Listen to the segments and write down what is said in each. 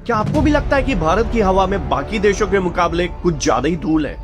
क्या आपको भी लगता है कि भारत की हवा में बाकी देशों के मुकाबले कुछ ज्यादा ही धूल है?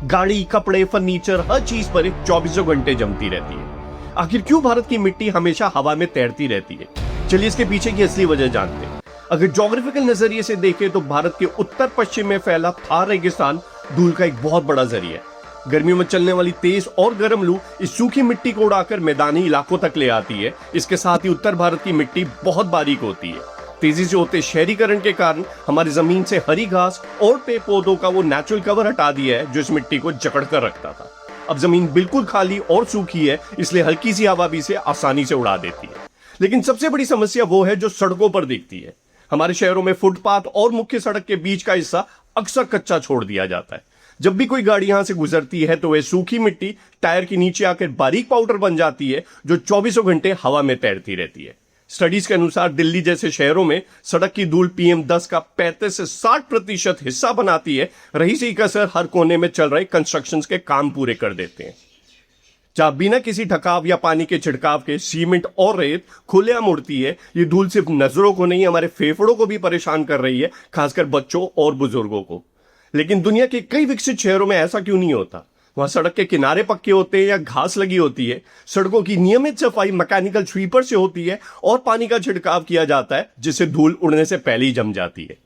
गाड़ी, कपड़े, फर्नीचर, हर चीज पर 24 घंटे जमती रहती है। आखिर क्यों भारत की मिट्टी हमेशा हवा में तैरती रहती है? चलिए इसके पीछे की असली वजह जानते हैं। अगर ज्योग्राफिकल नजरिए से देखें तो भारत के उत्तर पश्चिम में फैला थार रेगिस्तान धूल का एक बहुत बड़ा जरिया है। गर्मियों में चलने वाली तेज और गर्म लू इस सूखी मिट्टी को उड़ाकर मैदानी इलाकों तक ले आती है। इसके साथ ही उत्तर भारत की मिट्टी बहुत बारीक होती है। तेजी से होते शहरीकरण के कारण हमारी जमीन से हरी घास और पेड़ पौधों का वो नेचुरल कवर हटा दिया है जो इस मिट्टी को जकड़ कर रखता था। अब जमीन बिल्कुल खाली और सूखी है, इसलिए हल्की सी हवा भी इसे आसानी से उड़ा देती है। लेकिन सबसे बड़ी समस्या वो है जो सड़कों पर दिखती है। हमारे शहरों में फुटपाथ और मुख्य सड़क के बीच का हिस्सा अक्सर कच्चा छोड़ दिया जाता है। जब भी कोई गाड़ी यहां से गुजरती है तो वह सूखी मिट्टी टायर के नीचे आकर बारीक पाउडर बन जाती है जो 24 घंटे हवा में तैरती रहती है। स्टडीज के अनुसार दिल्ली जैसे शहरों में सड़क की धूल PM10 का 35 से 60% हिस्सा बनाती है। रही सी कसर हर कोने में चल रहे कंस्ट्रक्शंस के काम पूरे कर देते हैं। जहां बिना किसी ढकाव या पानी के छिड़काव के सीमेंट और रेत खुलेआम उड़ती है, ये धूल सिर्फ नजरों को नहीं हमारे फेफड़ों को भी परेशान कर रही है, खासकर बच्चों और बुजुर्गों को। लेकिन दुनिया के कई विकसित शहरों में ऐसा क्यों नहीं होता? वहां सड़क के किनारे पक्के होते हैं या घास लगी होती है, सड़कों की नियमित सफाई मैकेनिकल स्वीपर से होती है और पानी का छिड़काव किया जाता है जिससे धूल उड़ने से पहले ही जम जाती है।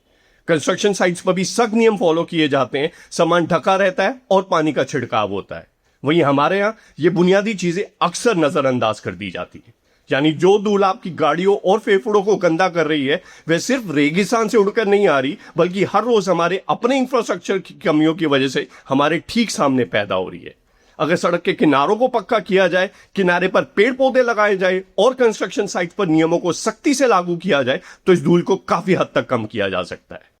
कंस्ट्रक्शन साइट्स पर भी सख्त नियम फॉलो किए जाते हैं, सामान ढका रहता है और पानी का छिड़काव होता है। वहीं हमारे यहां ये बुनियादी चीजें अक्सर नजरअंदाज कर दी जाती है। यानी जो धूल आपकी गाड़ियों और फेफड़ों को गंदा कर रही है वह सिर्फ रेगिस्तान से उड़कर नहीं आ रही, बल्कि हर रोज हमारे अपने इंफ्रास्ट्रक्चर की कमियों की वजह से हमारे ठीक सामने पैदा हो रही है। अगर सड़क के किनारों को पक्का किया जाए, किनारे पर पेड़ पौधे लगाए जाए और कंस्ट्रक्शन साइट पर नियमों को सख्ती से लागू किया जाए तो इस धूल को काफी हद तक कम किया जा सकता है।